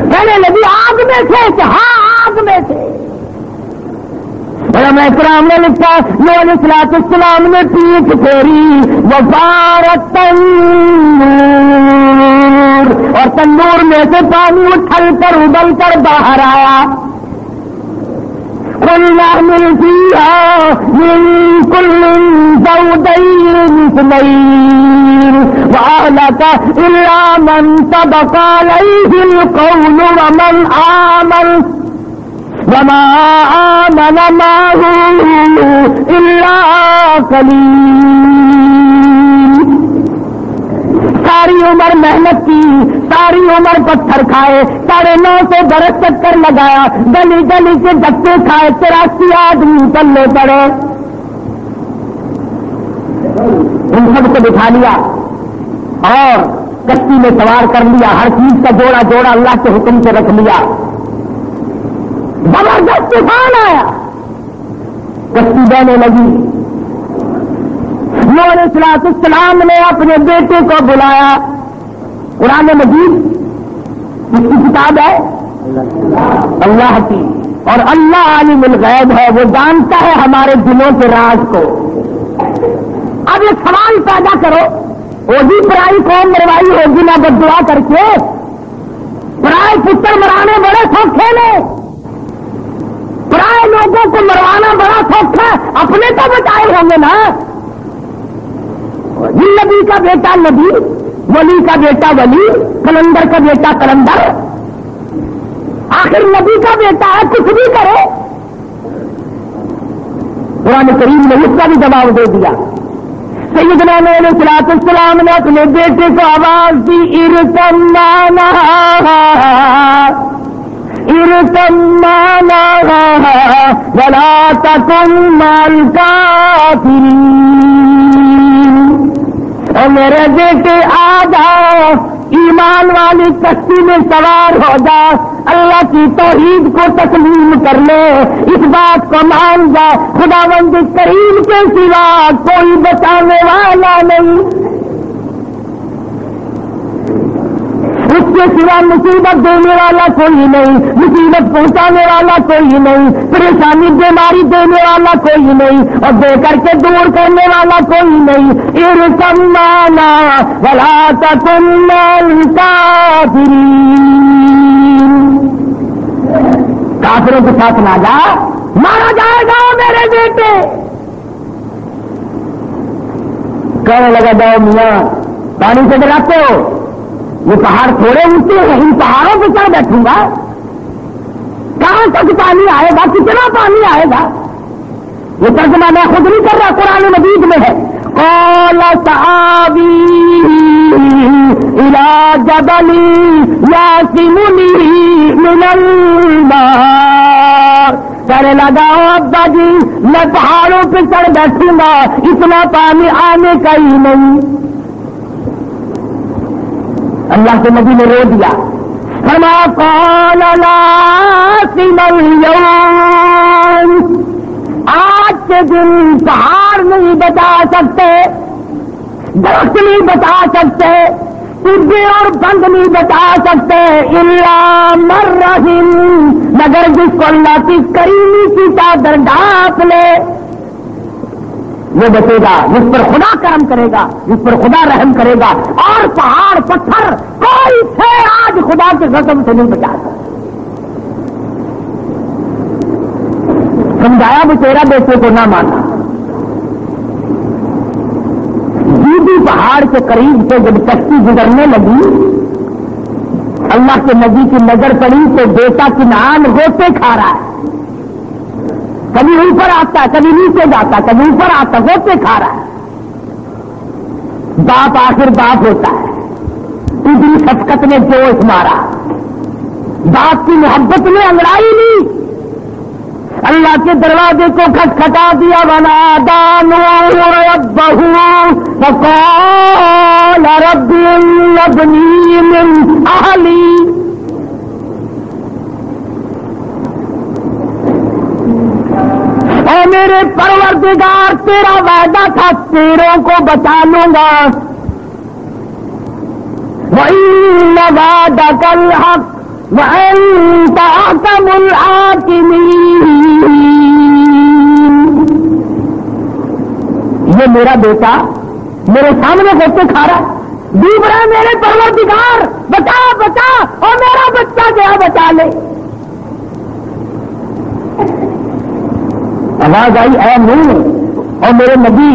کہنے لگی آگ میں تھے, کہ ہاں آگ میں تھے. علماء کرام نے لکھا نوح علیہ السلام نے پیٹھ پھیری وفارت تنور, اور تنور میں سے پانی اچھل کر ابل کر باہر آیا. قلنا احمل فيها من كل زوجين اثنين وأهلك إلا من سبق عليه القول ومن آمن وما آمن معه إلا قليل. ساری عمر محنت کی, ساری عمر پتھر کھائے, 950 برس چکر لگایا, گلی گلی کے دھکے کھائے, 83 آدمی چلنے پڑے. ان سب کو بٹھا لیا اور کشتی میں سوار کر لیا, ہر چیز کا جوڑا جوڑا اللہ کے حکم سے رکھ لیا. زبردست طوفان آیا, کشتی بہنے لگی. نوح علیہ السلام نے اپنے بیٹے کو بلایا. قرآن مجید اس کی کتاب ہے اللہ کی, اور اللہ عالم الغیب ہے, وہ جانتا ہے ہمارے دلوں کے راز کو. اب یہ سوال پیدا کرو, وہ بھی پرائی قوم مروائی ہوگی نہ بددعا کر کے, پرائے پتر مرانے بڑے سوکھے نے, پرائے لوگوں کو مروانا بڑا سوکھا, اپنے تو بچائے ہوں گے نا. نبی کا بیٹا نبی, ولی کا بیٹا ولی, کلندر کا بیٹا کلندر, آخر نبی کا بیٹا ہے, کچھ بھی کرے. قرآن کریم نے اس کا بھی جواب دے دیا. سیدنا نوح علیہ السلام نے اپنے بیٹے کو آواز دی, ارکم معنا ولا تکن مع الکافرین. اور میرے بیٹے آ جاؤ, ایمان والی کشتی میں سوار ہو جا, اللہ کی توحید کو تسلیم کر لے, اس بات کو مان جا خداوند کریم کے سوا کوئی بچانے والا نہیں, اس کے سوا مصیبت دینے والا کوئی نہیں, مصیبت پہنچانے والا کوئی نہیں, پریشانی بیماری دینے والا کوئی نہیں, اور دے کر کے دور کرنے والا کوئی نہیں. ارکم معنا ولا تکن مع الکافرین. کافروں کے ساتھ نہ جا, مارا جائے گا میرے بیٹے. کہنے لگا جاؤ میاں پانی سے ڈراتے ہو, یہ پہاڑ تھوڑے اونچے ہیں, ان پہاڑوں پہ کیا بیٹھوں گا, کہاں تک پانی آئے گا, کتنا پانی آئے گا. یہ ترجمہ میں خود نہیں کر رہا, قرآن مجید میں ہے. قال سآوی الی جبل یعصمنی من الماء. کہنے لگا ابا جی میں پہاڑوں پہ چڑھ بیٹھوں گا, اتنا پانی آنے کا ہی نہیں. اللہ کے نبی نے رو دیا, فرمایا قال لا عاصم اليوم. آج کے دن پہاڑ نہیں بچا سکتے, درخت نہیں بچا سکتے, ٹڈے اور بند نہیں بچا سکتے, الا من رحم, مگر جس کو اللہ کی کریمی کی چادر ڈھانپ لے. وہ بچے گا جس پر خدا کرم کرے گا، جس پر خدا رحم کرے گا، اور پہاڑ پتھر کوئی سے آج خدا کے غضب سے نہیں بچا سکتا۔ سمجھایا بھی تیرا بیٹے کو نہ مانا۔ جیدی پہاڑ کے قریب سے جب کشتی گزرنے لگی، اللہ کے نبی کی نظر پڑی تو بیٹا کنعان غوطے کھا رہا ہے، کبھی اوپر آتا ہے، کبھی نیچے جاتا، کبھی اوپر آتا، غوطے کھا رہا ہے۔ باپ آخر باپ ہوتا ہے، اتنی شفقت نے جوش مارا، باپ کی محبت نے انگڑائی لی، اللہ کے دروازے کو کھٹکھٹا دیا، ونادى نوح ربه فقال رب ابني من اهلي۔ اے میرے پروردگار، تیرا وعدہ تھا تیروں کو بچا لوں گا، وَإِنَّ وَعْدَكَ الْحَقُّ وَأَنْتَ أَحْكَمُ الْحَاكِمِينَ۔ یہ میرا بیٹا میرے سامنے غوطے کھا رہا ہے، ڈوب رہا ہے، میرے پروردگار بچا بچا، اور میرا بچہ گیا بچا لے۔ آواز آئی، اے نوح اور میرے نبی،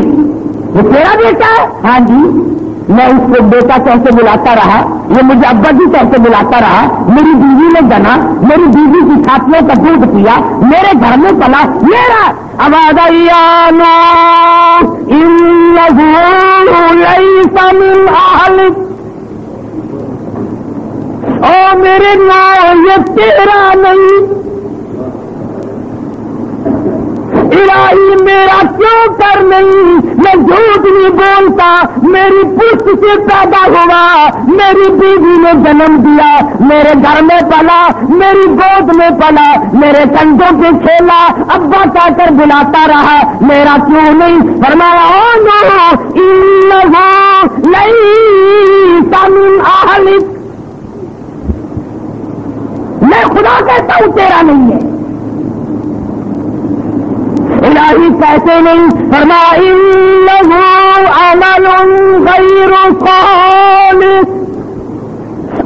یہ تیرا بیٹا ہے؟ ہاں جی۔ میں اس کو بیٹا کیسے بلاتا رہا، یہ مجھے ابا جی کیسے بلاتا رہا، میری بیوی نے جنا، میری بیوی کی چھاتیوں کا دودھ پیا، میرے گھر میں پلا، میرا آواز آئی انہ لیس من اہلک، او میرے نام یہ تیرا نہیں، الہی میرا کیوں کر نہیں، میں جھوٹ نہیں بولتا، میری پشت سے پیدا ہوا، میری بیوی نے جنم دیا، میرے گھر میں پلا، میری گود میں پلا، میرے کندھوں پہ کھیلا، ابا کہہ کر بلاتا رہا، میرا کیوں نہیں؟ فرمایا انہ لیس من اہلک، میں خدا کہتا ہوں تیرا نہیں ہے۔ الہی کیسے نہیں؟ فرمایا انہ عمل غیر صالح،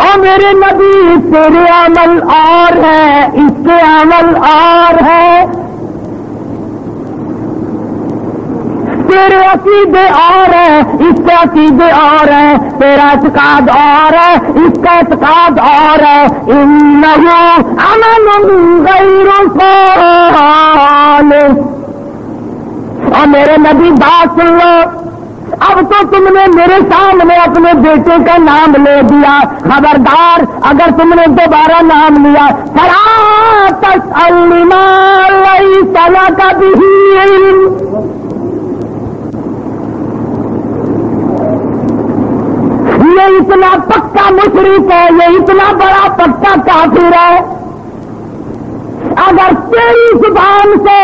اور میرے نبی تیرے عمل اور ہے، اس کے عمل اور ہے، تیرے عقیدے اور ہے، اس کے عقیدے اور ہے، تیرا اعتقاد اور ہے، اس کا اعتقاد اور ہے، انہ عمل غیر صالح۔ اور میرے نبی بات سن لو، اب تو تم نے میرے سامنے اپنے بیٹے کا نام لے دیا، خبردار اگر تم نے دوبارہ نام لیا، فلا تسألنی ما لیس لک بہ علم، یہ اتنا پکا مشرک ہے، یہ اتنا بڑا پکا کافر ہے، اگر تیری زبان سے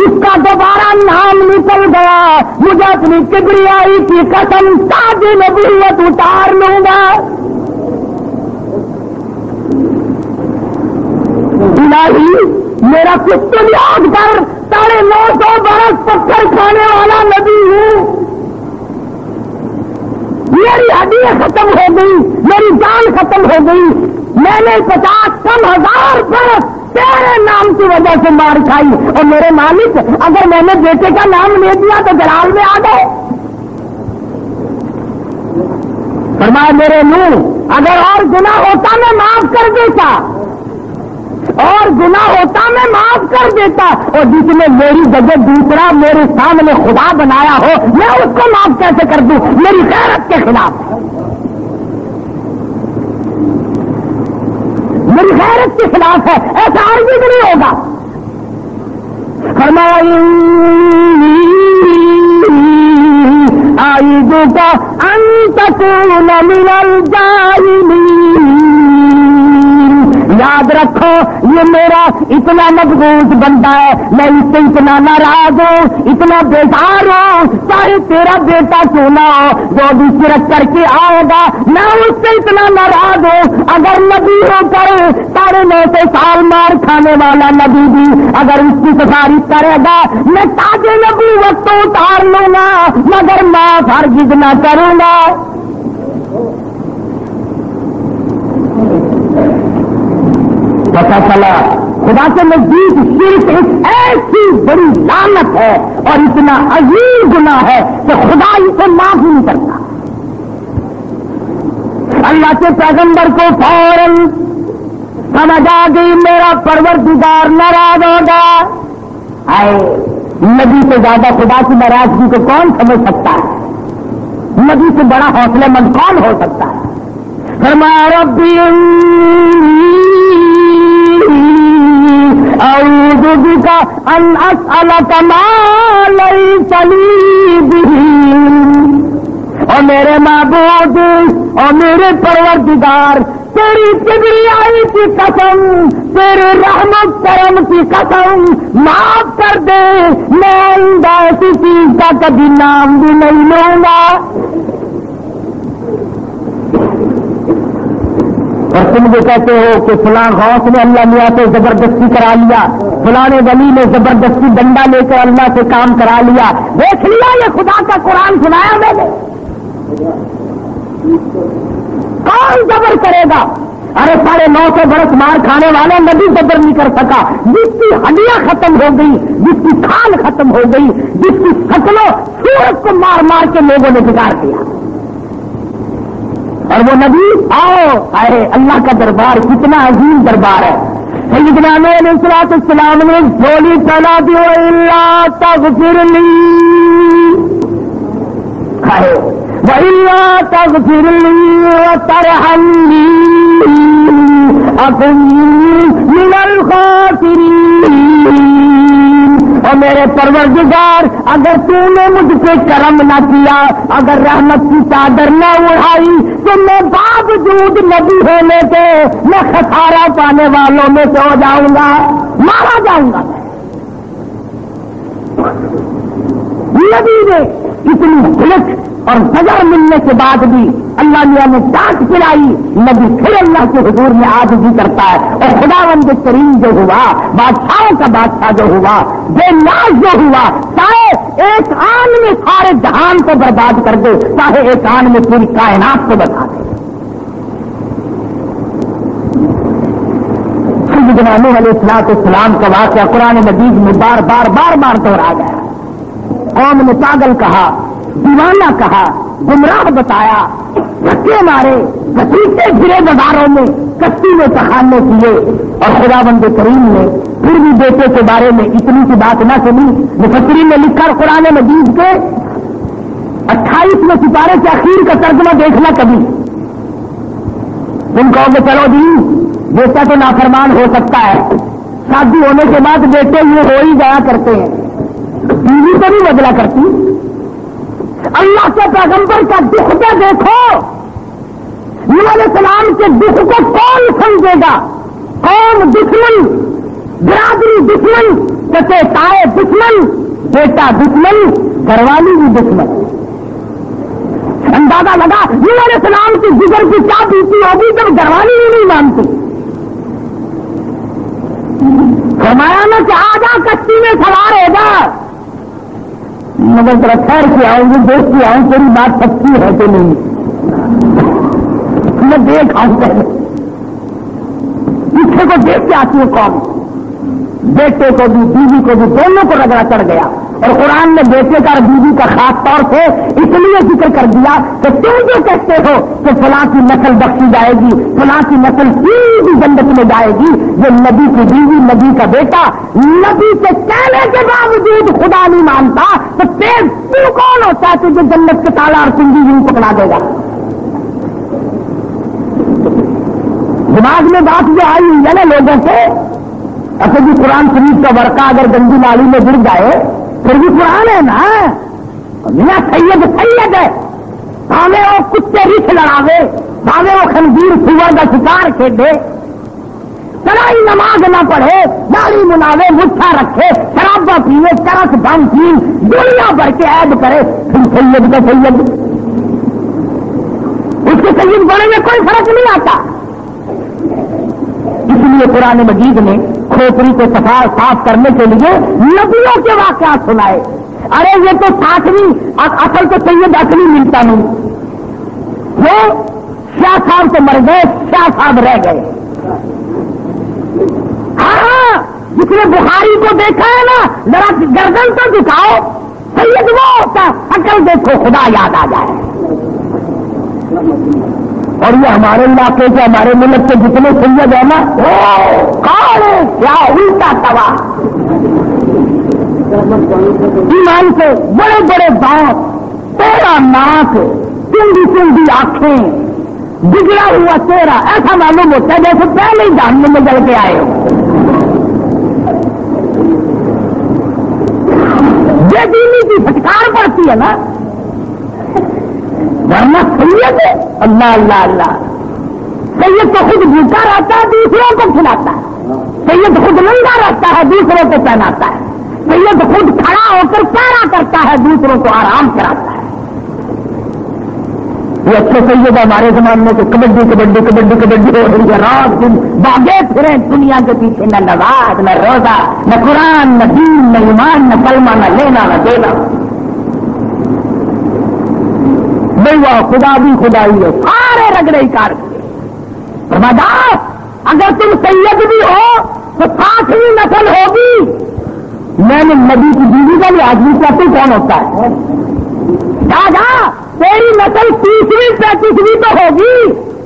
اس کا دوبارہ نام نکل گیا، مجھے اپنی کبریائی کی قسم تاج نبوت اتار لوں گا۔ الہی میرا کچھ تو یاد کر، 950 برس پتھر کھانے والا نبی ہوں، میری ہڈیاں ختم ہو گئی، میری جان ختم ہو گئی، میں نے 50 کم ہزار برس تیرے نام کی وجہ سے مار کھائی، اور میرے مالک اگر میں نے بیٹے کا نام لے دیا تو جلال میں آ گئے۔ فرمایا میرے نوح، اگر اور گناہ ہوتا میں معاف کر دیتا، اور گناہ ہوتا میں معاف کر دیتا، اور جس نے میری جگہ دوسرا میرے سامنے خدا بنایا ہو میں اس کو معاف کیسے کر دوں؟ میری غیرت کے خلاف، میری غیرت کے خلاف ہے، ایسا آرزو بھی نہیں ہوگا۔ فرمایا اعیذک ان تکون من الجاہلین، یاد رکھو یہ میرا اتنا مضبوط بندہ ہے، میں اس سے اتنا ناراض ہوں، اتنا بیزار ہوں، چاہے تیرا بیٹا کیوں نہ ہو جو بھی شرک کر کے آئے گا میں اس سے اتنا ناراض ہوں۔ اگر نبی ہو کر 9.5 سال مار کھانے والا نبی بھی اگر اس کی سفارش کرے گا میں تاج نبوت تو اتار لوں گا مگر معاف ہرگز نہ کروں گا۔ پتا چلا خدا سے نزدیک شرک ایک ایسی بڑی لعنت ہے اور اتنا عظیم گناہ ہے کہ خدا اسے معاف نہیں کرتا۔ اللہ کے پیغمبر کو فوراً سمجھ آ گئی میرا پروردگار ناراض ہوگا۔ آئے نبی سے زیادہ خدا کی ناراضگی کو کون سمجھ سکتا ہے؟ نبی سے بڑا حوصلہ مند کون ہو سکتا ہے؟ فرمایا ربی اعوذ بک ان اسألک ما لیس لی بہ، اور میرے معبود اور میرے پروردگار تیری کبریائی کی قسم، تیرے رحمت کرم کی قسم معاف کر دے، میں آئندہ ایسی چیز کا کبھی نام بھی نہیں لوں گا۔ اور تم جو کہتے ہو کہ فلاں غوث نے اللہ میاں سے زبردستی کرا لیا، فلاں ولی نے زبردستی ڈنڈا لے کر اللہ سے کام کرا لیا، دیکھ لیا یہ خدا کا قرآن سنایا میں نے، کون جبر کرے گا؟ ارے 950 برس مار کھانے والا نبی جبر نہیں کر سکا، جس کی ہڈیاں ختم ہو گئی، جس کی کھال ختم ہو گئی، جس کی شکلوں سورج کو مار مار کے لوگوں نے بگاڑ دیا، اور وہ نبی آؤ آئے اللہ کا دربار کتنا عظیم دربار ہے۔ سیدنا نوح علیہ السلام نے جھولی پھیلا دی وَإِلَّا تَغْفِرْ لِي وَإِلَّا تَغْفِرْ لِي وَتَرْحَمْنِي أَكُن مِّنَ الْخَاسِرِينَ، اور میرے پروردگار اگر تو نے مجھ سے کرم نہ کیا، اگر رحمت کی چادر نہ اڑائی تو میں باوجود نبی ہونے کے میں خسارہ پانے والوں میں سے ہو جاؤں گا، مارا جاؤں گا۔ نبی نے اتنی بھلک اور سزا ملنے کے بعد بھی اللہ میاں نے ڈانٹ پلائی، نبی پھر اللہ کے حضور میں عاجزی کرتا ہے، اور خداوند کریم جو ہوا، بادشاہوں کا بادشاہ جو ہوا، بے ناز جو ہوا، چاہے ایک آن میں سارے جہان کو برباد کر دے، چاہے ایک آن میں پوری کائنات کو بتا دے۔ سیدنا نوح علیہ السلام کا واقعہ قرآن مجید میں بار بار دہرایا گیا۔ قوم نے پاگل کہا، دیوانہ کہا، گمراہ بتایا، دھکے مارے، گھسیٹے پھرے بازاروں میں، کشتی میں پخانے کیے، اور خداوند کریم نے پھر بھی بیٹے کے بارے میں اتنی سی بات نہ سنی۔ مفسرین نے لکھا قرآن مجید کے 28ویں سپارے کے اخیر کا ترجمہ دیکھنا کبھی، تم کہو گے چلو جی بیٹا تو نافرمان ہو سکتا ہے، شادی ہونے کے بعد بیٹے یہ ہو ہی جایا کرتے ہیں، بیوی تو نہیں بدلا کرتی۔ اللہ کے پیغمبر کا دکھ تو دیکھو، نوح علیہ السلام کے دکھ کو کون سمجھے گا؟ قوم دشمن، برادری دشمن، چچے تائے دشمن، بیٹا دشمن، گھر والی بھی دشمن۔ اندازہ لگا نوح علیہ السلام کی جگر کی کیا بیتی ہوگی جب گھر والی بھی نہیں مانتی۔ فرمایا نہ کہ آجا کشتی میں سوار ہو جا، مگر ذرا خیر کے آؤں گی، دیکھ کے آؤں تیری بات سچی ہے کہ نہیں، میں دیکھ آؤں پہلے، پیچھے کو دیکھ کے آتی ہوں قوم۔ بیٹے کو بھی بیوی کو بھی دونوں کو رگڑا چڑھ گیا، اور قرآن نے بیٹے کا اور بیوی کا خاص طور سے اس لیے ذکر کر دیا کہ تم جو کہتے ہو کہ فلاں کی نسل بخشی جائے گی، فلاں کی نسل سیدھی جنت میں جائے گی، یہ نبی کی بیوی، نبی کا بیٹا، نبی کے کہنے کے باوجود خدا نہیں مانتا تو تو کون ہوتا ہے تجھے جنت کے تالا اور کنجی یوں پکڑا دے گا؟ دماغ میں بات جو آئی ہوئی ہے نا لوگوں سے، اصل بھی قرآن شریف کا ورقہ اگر گندی نالی میں گر جائے پھر بھی قرآن ہے نا، میاں سید ہے، بھاوے وہ کتے ریچھ لڑاوے، بھاوے وہ خنزیر سور کا شکار کھیلے، سرائی نماز نہ پڑھے، داڑھی مناوے، مٹھا رکھے، شرابہ پیے، چرس بم پی، دنیا بھر کے عیب کرے، پھر سید کا سید، اس کے سید بڑے میں کوئی فرق نہیں آتا۔ اس لیے قرآن مجید نے کھوپڑی کو صاف کرنے کے لیے نبیوں کے واقعات سنائے۔ ارے یہ تو 60ویں اصل تو سید اصلی ملتا نہیں، وہ شاہ صاحب تو مر گئے، شاہ صاحب رہ گئے۔ ہاں جس نے بخاری کو دیکھا ہے نا، ذرا گردن تو دکھاؤ، سید وہ ہوتا، عقل دیکھو، خدا یاد آ جائے۔ اور یہ ہمارے علاقے کے، ہمارے ملک کے جتنے سید ہیں نا، کون ہے کیا الٹا توا، ایمان سے بڑے بڑے دانت، تیرا ناک، چنڈی چنڈی آنکھیں، بگڑا ہوا چہرہ، ایسا معلوم ہوتا ہے جیسے پہلے ہی جہنم میں جل کے آئے ہو۔ بے دینی کی پھٹکار پڑتی ہے نا، ورنہ سید اللہ اللہ اللہ، سید تو خود بھوکا رہتا ہے، دوسروں کو کھلاتا ہے، سید خود ننگا رہتا ہے، دوسروں کو پہناتا ہے، سید خود کھڑا ہو کر پیرا کرتا ہے، دوسروں کو آرام کراتا ہے۔ یہ اچھے سید ہمارے زمانے کے کبڈی کبڈی کبڈی کبڈی ہو رہی ہے، رات دن باغے پھریں دنیا کے پیچھے، نہ نماز نہ روزہ نہ قرآن نہ دین نہ ایمان نہ کلمہ نہ لینا نہ دینا۔ بھیا خدا بھی خدائی ہے، سارے رگڑے کار فرمایا اگر تم سید بھی ہو تو 60ویں نسل ہوگی۔ میں نے نبی کی بیوی کا بھی آدمی کہتے کون ہوتا ہے؟ دادا تیری نسل 30ویں 35ویں تو ہوگی،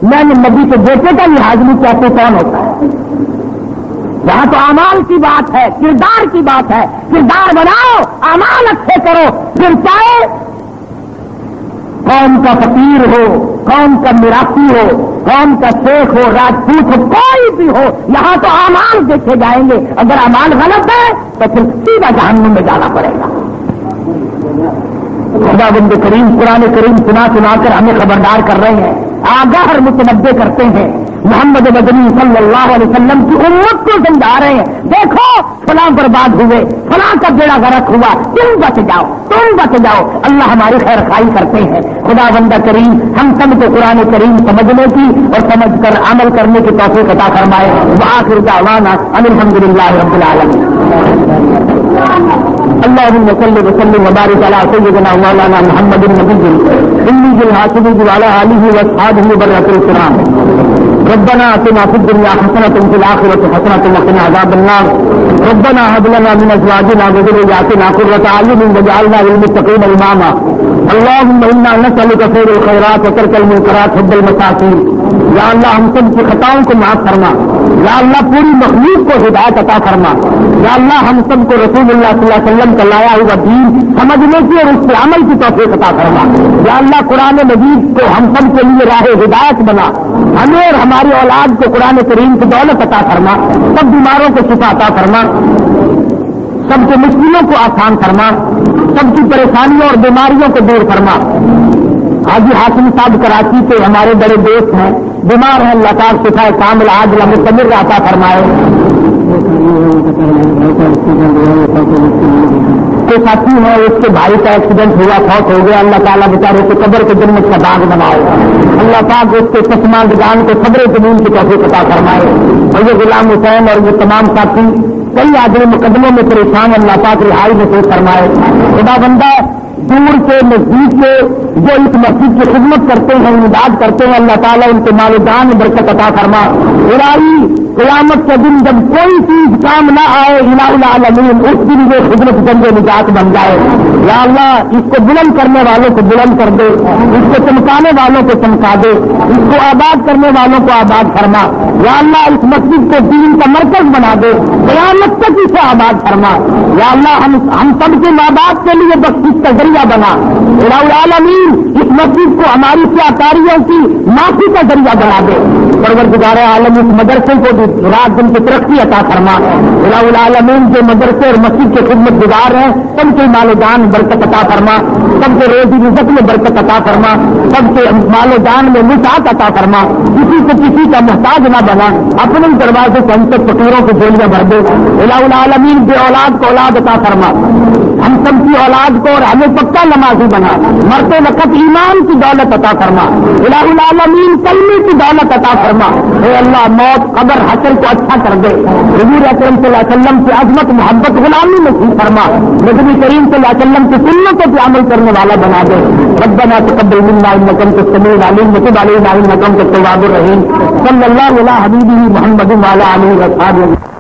میں نے نبی کے بیٹے کا بھی حاضری کہتے کون ہوتا ہے؟ یہاں تو اعمال کی بات ہے، کردار کی بات ہے، کردار بناؤ، اعمال اچھے کرو، پھر چاہے قوم کا فقیر ہو، قوم کا میراثی ہو، قوم کا شیخ ہو، راجپوت ہو، کوئی بھی ہو، یہاں تو اعمال دیکھے جائیں گے۔ اگر اعمال غلط ہے تو پھر سیدھا جہنم میں جانا پڑے گا۔ خدا بند کریم قرآن کریم سنا سنا کر ہمیں خبردار کر رہے ہیں، آگاہ اور متنبع کرتے ہیں، محمد مدنی صلی اللہ علیہ وسلم کی امت کو سمجھا رہے ہیں، دیکھو فلاں برباد ہوئے، فلاں کا بیڑا غرق ہوا، تم بچ جاؤ، تم بچ جاؤ۔ اللہ ہماری خیر خائی کرتے ہیں۔ خدا بندہ کریم ہم سب کو قرآن کریم سمجھنے کی اور سمجھ کر عمل کرنے کی توفیق عطا فرمائے۔ وآخر دعوانا ان الحمد للہ رب العالمین۔ اللهم صل وسلم وبارك على سيدنا مولانا محمد النبي الأمي الهاشمي وعلى آله وأصحابه برة الكرام۔ ربنا آتنا في الدنيا حسنة وفي الآخرة حسنة وقنا عذاب النار۔ ربنا هب لنا من أزواجنا وذرياتنا قرة أعين واجعلنا للمتقين إماما۔ اللهم إنا نسألك خير الخيرات وترك المنكرات حب المساكين۔ یا اللہ ہم سب کی خطاؤں کو معاف فرما، یا اللہ پوری مخلوق کو ہدایت عطا فرما، یا اللہ ہم سب کو رسول اللہ صلی اللہ علیہ وسلم کا لایا ہوا دین سمجھنے کی اور اس پہ عمل کی توفیق عطا فرما۔ یا اللہ قرآن مجید کو ہم سب کے لیے راہ ہدایت بنا، ہمیں اور ہماری اولاد کو قرآن کریم کی دولت عطا فرما، سب بیماروں کو شفا عطا فرما، سب کے مشکلوں کو آسان فرما، سب کی پریشانیوں اور بیماریوں کو دور فرما۔ حاجی ہاشمی صاحب کراچی کے ہمارے بڑے دوست ہیں، بیمار ہیں، اللہ تعالیٰ شفا کامل عاجلہ مستمر عطا فرمائے۔ کے ساتھی ہیں، اس کے بھائی کا ایکسیڈنٹ ہوا، فوت ہو گیا، اللہ تعالیٰ بیچارے کے قبر کے جنت کا باغ بنائے، اللہ پاک اس کے چشماندگان کو صبر زمین کی توفیق عطا فرمائے۔ اور یہ غلام حسین اور یہ تمام ساتھی کئی آدمی مقدموں میں پریشان، اللہ پاک رہائی نصیب فرمائے۔ خدا بندہ دور سے نزدیک سے جو اس مسجد کی خدمت کرتے ہیں، امداد کرتے ہیں، اللہ تعالیٰ ان کے مال و جان میں برکت عطا فرما۔ الہی قیامت کے دن جب کوئی چیز کام نہ آئے الہ العالمین، اس دن یہ خدمت جنگ نجات بن جائے۔ یا اللہ اس کو بلند کرنے والوں کو بلند کر دے، اس کو چمکانے والوں کو چمکا دے، اس کو آباد کرنے والوں کو آباد فرما۔ یا اللہ اس مسجد کو دین کا مرکز بنا دے، قیامت تک اسے آباد فرما۔ یا اللہ ہم سب کے ماں باپ کے لیے بخشش کا ذریعہ ذریعہ بنا. الہ العالمین اس مسجد کو ہماری کیاکاریوں کی معافی کا ذریعہ بنا دے. پروردگار عالم اس مدرسے کو بھی رات دن کی ترقی عطا فرما. الہ العالمین جو مدرسے اور مسجد کے خدمت گزار ہیں سب کے مال و جان برکت عطا فرما, سب کے روزی رزق میں برکت عطا فرما, سب کے مال و جان میں وسعت عطا فرما. کسی کو کسی کا محتاج نہ بنا, اپنے دروازے سے ہم سب فقیروں کو جولیاں بھر دے. الہ العالمین بے اولاد کو اولاد عطا فرما, ہم سب کی اولاد کو اور ہمیں پکا نمازی بنا, مرتے وقت ایمان کی دولت عطا فرما. الہ العالمین کلمے کی دولت عطا فرما. اے اللہ موت قبر حشر کو اچھا کر دے. حضور اکرم صلی اللہ علیہ وسلم کی عظمت محبت غلامی نصیب فرما. نبی کریم صلی اللہ علیہ وسلم کی سنتوں پہ عمل کرنے والا بنا دے. ربنا تقبل منا انك انت السميع العليم وتب علينا انك انت التواب الرحيم. صلی اللہ علیہ حبیبہ محمد وعلی آلہ وصحبہ.